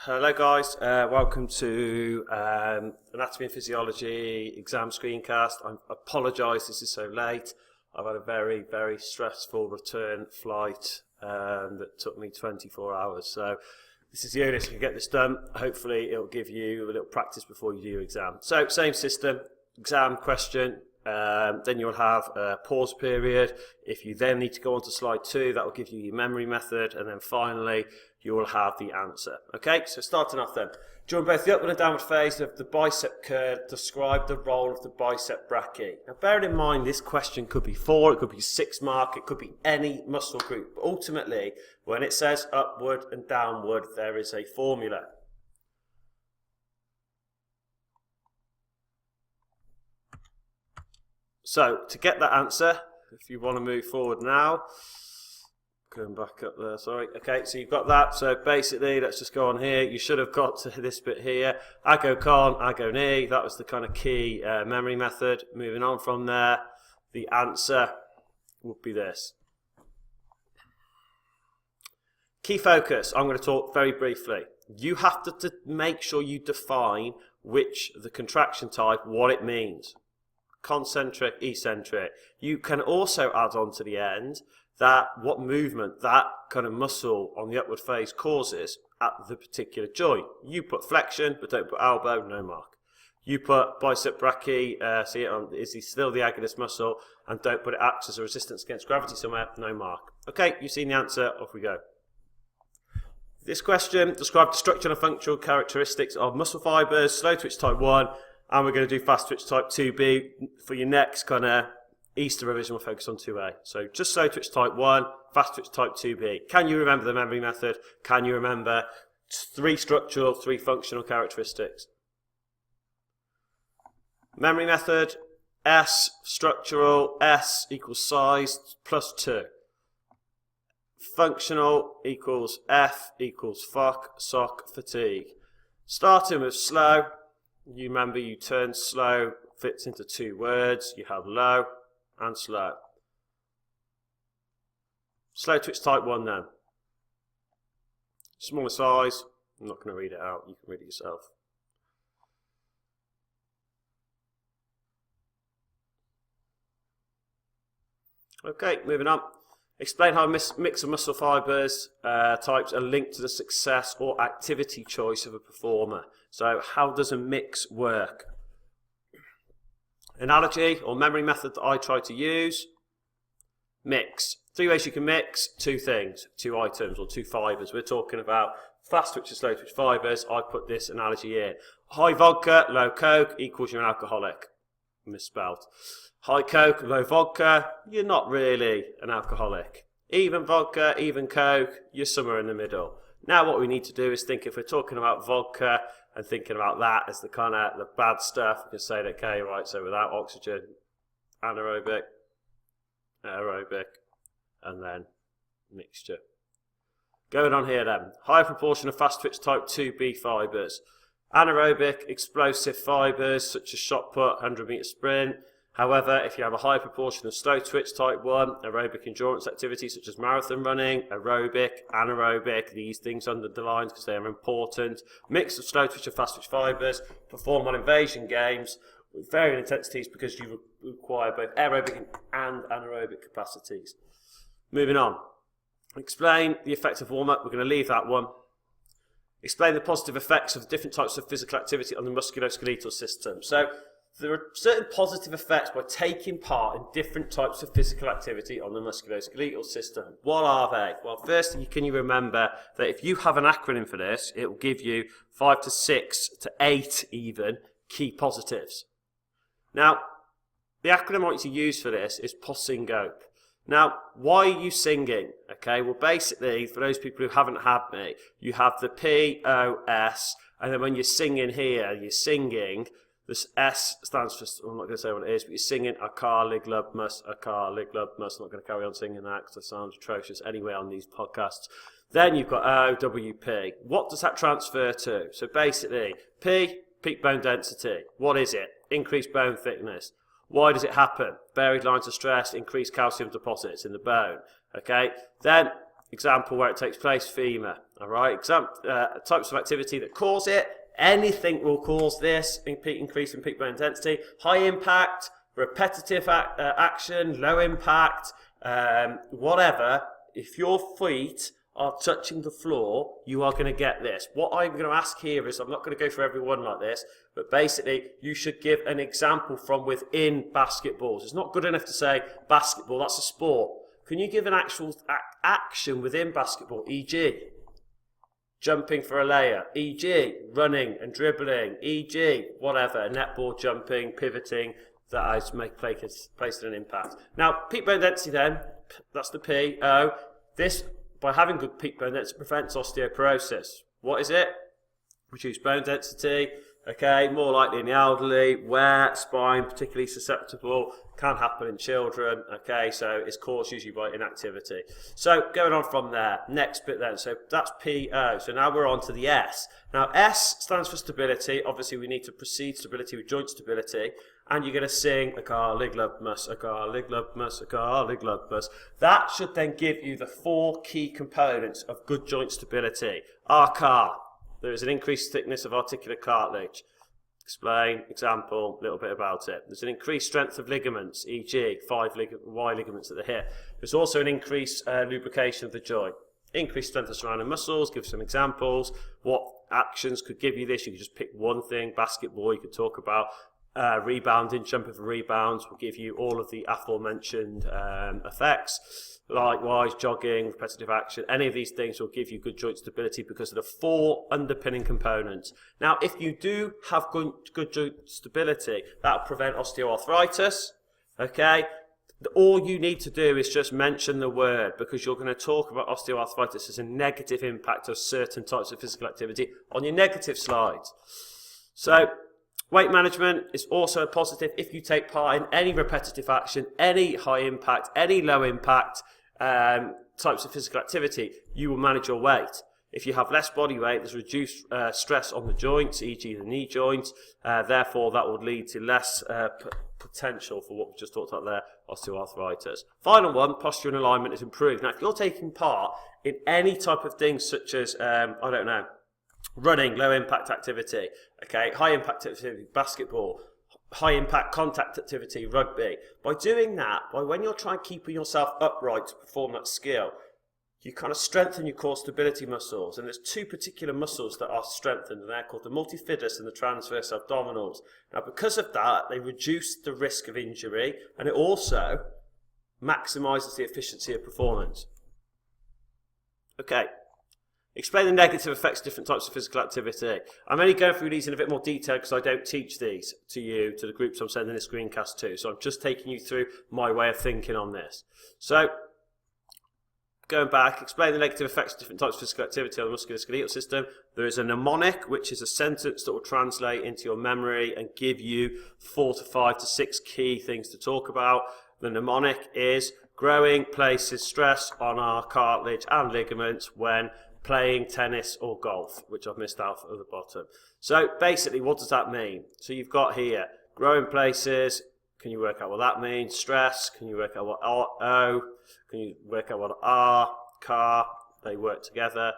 Hello guys, welcome to Anatomy and Physiology exam screencast. I apologise this is so late. I've had a very, very stressful return flight that took me 24 hours. So this is the earliest I can get this done. Hopefully it'll give you a little practice before you do your exam. So same system, exam question, then you'll have a pause period. If you then need to go on to slide 2, that will give you your memory method, and then finally you will have the answer. Okay, so starting off then. During both the upward and downward phase of the bicep curve, describe the role of the bicep brachii. Now bearing in mind this question could be 4, it could be 6 mark, it could be any muscle group. But ultimately, when it says upward and downward, there is a formula. So, to get that answer, if you want to move forward now, going back up there, sorry. Okay, so you've got that. So basically, let's just go on here. You should have got to this bit here. Ago con, ago ni. That was the kind of key memory method. Moving on from there, the answer would be this. Key focus, I'm going to talk very briefly. You have to make sure you define the contraction type, what it means. Concentric, eccentric. You can also add on to the end that what movement that kind of muscle on the upward phase causes at the particular joint. You put flexion, but don't put elbow, no mark. You put bicep brachii, see it on, is he still the agonist muscle, and don't put it acts as a resistance against gravity somewhere, no mark. Okay, you've seen the answer, off we go. This question, describe the structural and functional characteristics of muscle fibres, slow twitch type 1, and we're going to do fast twitch type 2B. For your next kind of Easter revision, we'll focus on 2A. So just slow twitch type 1, fast twitch type 2B. Can you remember the memory method? Can you remember 3 structural, 3 functional characteristics? Memory method, S structural, S equals size plus 2. Functional equals F equals sock, fatigue. Starting with slow, you remember you turn slow, fits into 2 words. You have low and slow. Slow twitch type 1 then. Smaller size, I'm not going to read it out, you can read it yourself. Okay, moving on. Explain how a mix of muscle fibres types are linked to the success or activity choice of a performer. So how does a mix work? Analogy or memory method that I try to use. Mix. 3 ways you can mix 2 things, 2 items or 2 fibres. We're talking about fast twitch and slow twitch fibres. I put this analogy in. High vodka, low coke equals you're an alcoholic. Misspelled. High coke, low vodka, you're not really an alcoholic. Even vodka, even coke, you're somewhere in the middle. Now what we need to do is think, if we're talking about vodka and thinking about that as the kind of the bad stuff, we can say that, okay, right, so without oxygen, anaerobic, aerobic, and then mixture. Going on here then, high proportion of fast twitch type 2B fibres. Anaerobic, explosive fibres such as shot put, 100 metre sprint. However, if you have a high proportion of slow twitch type 1, aerobic endurance activities such as marathon running, aerobic, anaerobic, these things underlined because they are important. Mix of slow twitch and fast twitch fibres, perform on invasion games with varying intensities because you require both aerobic and anaerobic capacities. Moving on. Explain the effect of warm-up. We're going to leave that one. Explain the positive effects of different types of physical activity on the musculoskeletal system. So there are certain positive effects by taking part in different types of physical activity on the musculoskeletal system. What are they? Well, firstly, can you remember that if you have an acronym for this, it will give you 5 to 6 to 8 even key positives. Now, the acronym I want you to use for this is POSINGOPE. Now, why are you singing? Okay, well basically, for those people who haven't had me, you have the P-O-S, and then when you're singing here, you're singing, this S stands for, I'm not going to say what it is, but you're singing acarliglubmus. I'm not going to carry on singing that because it sounds atrocious anyway on these podcasts. Then you've got O-W-P. What does that transfer to? So basically, P, peak bone density. What is it? Increased bone thickness. Why does it happen? Buried lines of stress, increased calcium deposits in the bone. Okay, then example where it takes place, femur. All right, types of activity that cause it. Anything will cause this increase in peak bone density. High impact, repetitive action, low impact, whatever. If your feet are touching the floor, you are going to get this. What I'm going to ask here is, I'm not going to go for every one like this, but basically you should give an example from within basketballs. It's not good enough to say basketball, that's a sport. Can you give an actual action within basketball, e.g. jumping for a layer, e.g. running and dribbling, e.g. whatever, netball, jumping, pivoting, that has placed an impact. Now, peak bone density then, that's the P, O. This, by having good peak bone density, prevents osteoporosis. What is it? Reduced bone density, okay, more likely in the elderly, wear, spine, particularly susceptible, can happen in children, okay, so it's caused usually by inactivity. So going on from there, next bit then, so that's PO, so now we're on to the S. Now S stands for stability, obviously we need to precede stability with joint stability, and you're going to sing a garlic lubmus, a garlic lubmus, a garlic lubmus. That should then give you the 4 key components of good joint stability. RCAR, there is an increased thickness of articular cartilage. Explain, example, a little bit about it. There's an increased strength of ligaments, e.g. Y ligaments at the hip. There's also an increased lubrication of the joint. Increased strength of surrounding muscles, give some examples. What actions could give you this? You could just pick one thing. Basketball, you could talk about. Rebounding, jumping for rebounds will give you all of the aforementioned effects. Likewise, jogging, repetitive action, any of these things will give you good joint stability because of the 4 underpinning components. Now, if you do have good joint stability, that will prevent osteoarthritis, okay? All you need to do is just mention the word, because you're going to talk about osteoarthritis as a negative impact of certain types of physical activity on your negative slides. So, weight management is also a positive. If you take part in any repetitive action, any high impact, any low impact types of physical activity, you will manage your weight. If you have less body weight, there's reduced stress on the joints, e.g. the knee joint. Therefore, that would lead to less potential for what we just talked about there, osteoarthritis. Final one, posture and alignment is improved. Now, if you're taking part in any type of thing such as, I don't know, running, low impact activity, okay, high impact activity, basketball, high impact contact activity, rugby. By doing that, by when you're trying keeping yourself upright to perform that skill, you kind of strengthen your core stability muscles. And there's 2 particular muscles that are strengthened, and they're called the multifidus and the transverse abdominals. Now, because of that, they reduce the risk of injury, and it also maximizes the efficiency of performance. Okay. Explain the negative effects of different types of physical activity. I'm only going through these in a bit more detail because I don't teach these to you, to the groups I'm sending this screencast to. So I'm just taking you through my way of thinking on this. So, going back, explain the negative effects of different types of physical activity on the musculoskeletal system. There is a mnemonic, which is a sentence that will translate into your memory and give you 4 to 5 to 6 key things to talk about. The mnemonic is: growing places stress on our cartilage and ligaments when playing tennis or golf, which I've missed out at the bottom. So basically, what does that mean? So you've got here, growing places, can you work out what that means? Stress, can you work out what O? Can you work out what R? Car, they work together.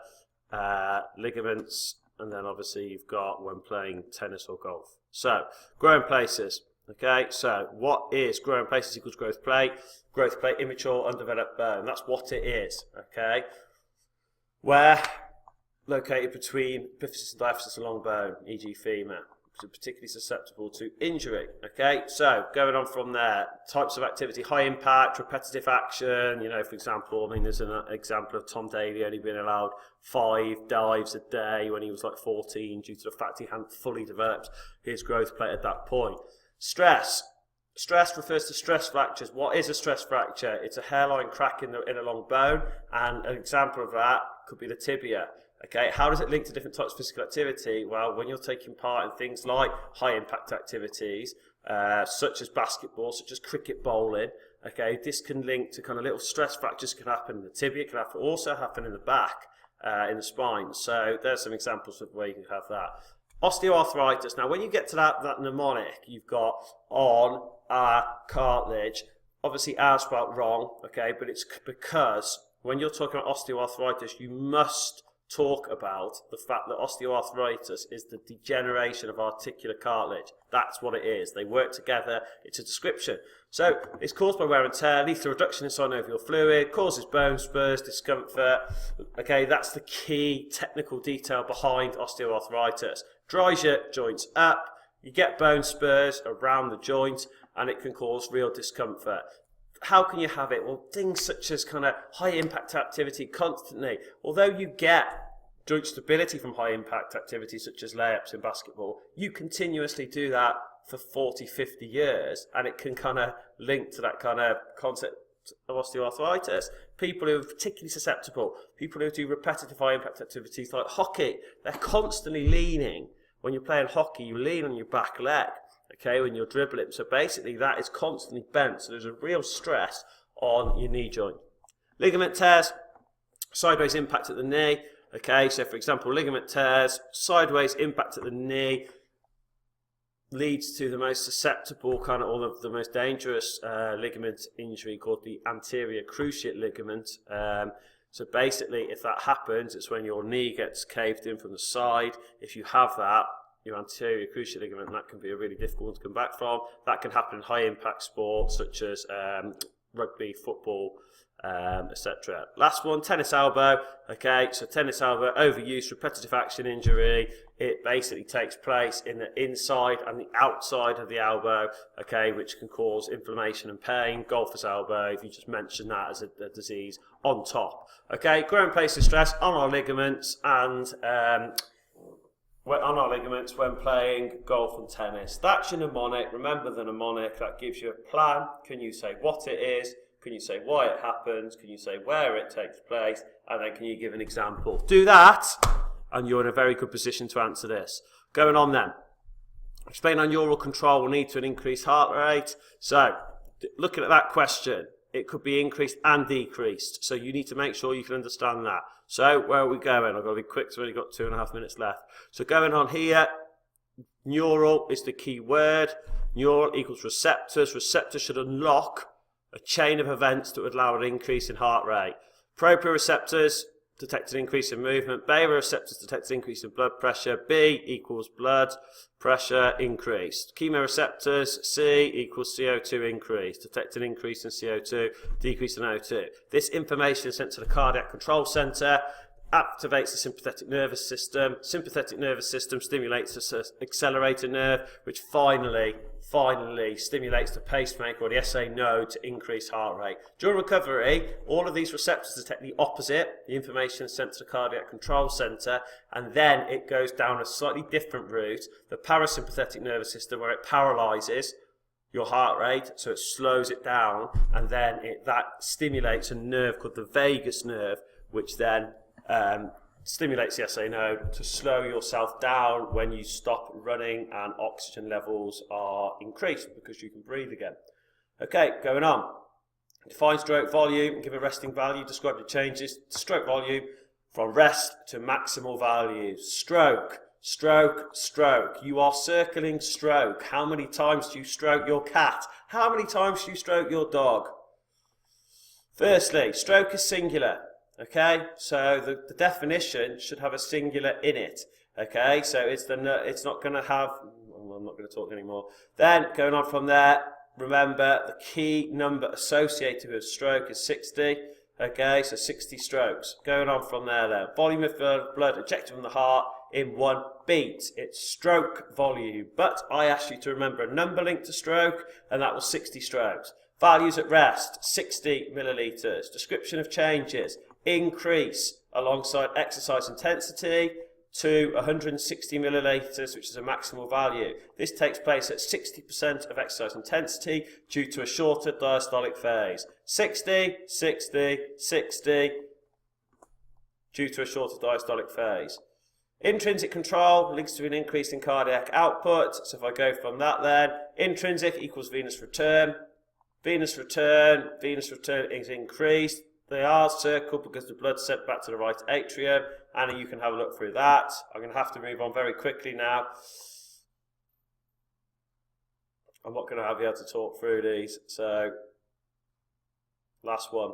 Ligaments, and then obviously you've got when playing tennis or golf. So, growing places. Okay, so what is growing places equals growth plate? Growth plate, immature, undeveloped bone. That's what it is, okay? Where located between epiphysis and diaphysis and long bone, e.g. femur, particularly susceptible to injury. Okay, so going on from there, types of activity: high impact, repetitive action. You know, for example, I mean, there's an example of Tom Daly only being allowed 5 dives a day when he was like 14 due to the fact he hadn't fully developed his growth plate at that point. Stress. Stress refers to stress fractures. What is a stress fracture? It's a hairline crack in a long bone, and an example of that could be the tibia. Okay, how does it link to different types of physical activity? Well, when you're taking part in things like high impact activities, such as basketball, such as cricket, bowling, okay, this can link to kind of little stress fractures can happen in the tibia, can also happen in the back, in the spine. So there's some examples of where you can have that. Osteoarthritis. Now, when you get to that mnemonic, you've got on, cartilage. Obviously, R spelled wrong, okay, but it's because when you're talking about osteoarthritis, you must talk about the fact that osteoarthritis is the degeneration of articular cartilage. That's what it is. They work together. It's a description. So it's caused by wear and tear, leads to reduction in synovial fluid, causes bone spurs, discomfort. Okay, that's the key technical detail behind osteoarthritis. Dries your joints up, you get bone spurs around the joint, and it can cause real discomfort. How can you have it? Well, things such as kind of high impact activity constantly. Although you get joint stability from high impact activity such as layups in basketball, you continuously do that for 40, 50 years, and it can kind of link to that kind of concept of osteoarthritis. People who are particularly susceptible, people who do repetitive high impact activities like hockey, they're constantly leaning. When you're playing hockey, you lean on your back leg. Okay, when you're dribbling. So basically that is constantly bent. So there's a real stress on your knee joint. Ligament tears, sideways impact at the knee. Okay, so for example, ligament tears, sideways impact at the knee leads to the most susceptible kind of, or the most dangerous ligament injury called the anterior cruciate ligament. So basically if that happens, it's when your knee gets caved in from the side. If you have that, your anterior cruciate ligament, that can be a really difficult one to come back from. That can happen in high impact sports such as rugby, football, etc. Last one, tennis elbow. Okay, so tennis elbow, overuse, repetitive action injury. It basically takes place in the inside and the outside of the elbow, okay, which can cause inflammation and pain. Golfer's elbow, if you just mention that as a disease on top. Okay, growing pace of stress on our ligaments and when playing golf and tennis. That's your mnemonic. Remember the mnemonic. That gives you a plan. Can you say what it is? Can you say why it happens? Can you say where it takes place? And then can you give an example? Do that, and you're in a very good position to answer this. Going on then. Explain how neural control will lead to an increased heart rate. So, looking at that question, it could be increased and decreased. So you need to make sure you can understand that. So where are we going? I've got to be quick, so we've only got 2.5 minutes left. So going on here, neural is the key word. Neural equals receptors. Receptors should unlock a chain of events that would allow an increase in heart rate. Proprioceptors detect an increase in movement. Baroreceptors detect an increase in blood pressure. B equals blood pressure increased. Chemoreceptors, C equals CO2 increase. Detect an increase in CO2, decrease in O2. This information is sent to the cardiac control center, activates the sympathetic nervous system. Sympathetic nervous system stimulates the accelerator nerve, which finally stimulates the pacemaker or the SA node to increase heart rate. During recovery, all of these receptors detect the opposite. The information is sent to the cardiac control center, and then it goes down a slightly different route, the parasympathetic nervous system, where it paralyzes your heart rate, so it slows it down, and then that stimulates a nerve called the vagus nerve, which then stimulates the SA node to slow yourself down when you stop running and oxygen levels are increased because you can breathe again. Okay, going on. Define stroke volume and give a resting value. Describe the changes to stroke volume from rest to maximal values. Stroke, stroke, stroke. You are circling stroke. How many times do you stroke your cat? How many times do you stroke your dog? Firstly, stroke is singular. Okay, so the definition should have a singular in it. Okay, so it's not going to have. I'm not going to talk anymore. Then going on from there, remember the key number associated with stroke is 60. Okay, so 60 strokes. Going on from there, then volume of blood ejected from the heart in 1 beat. It's stroke volume, but I asked you to remember a number linked to stroke, and that was 60 strokes. Values at rest, 60 millilitres. Description of changes. Increase alongside exercise intensity to 160 millilitres, which is a maximal value. This takes place at 60% of exercise intensity due to a shorter diastolic phase. 60, 60, 60 due to a shorter diastolic phase. Intrinsic control links to an increase in cardiac output. So if I go from that then, intrinsic equals venous return. Venous return is increased. They are circled because the blood's sent back to the right atrium, and you can have a look through that. I'm going to have to move on very quickly now. I'm not going to be able to talk through these, so last one.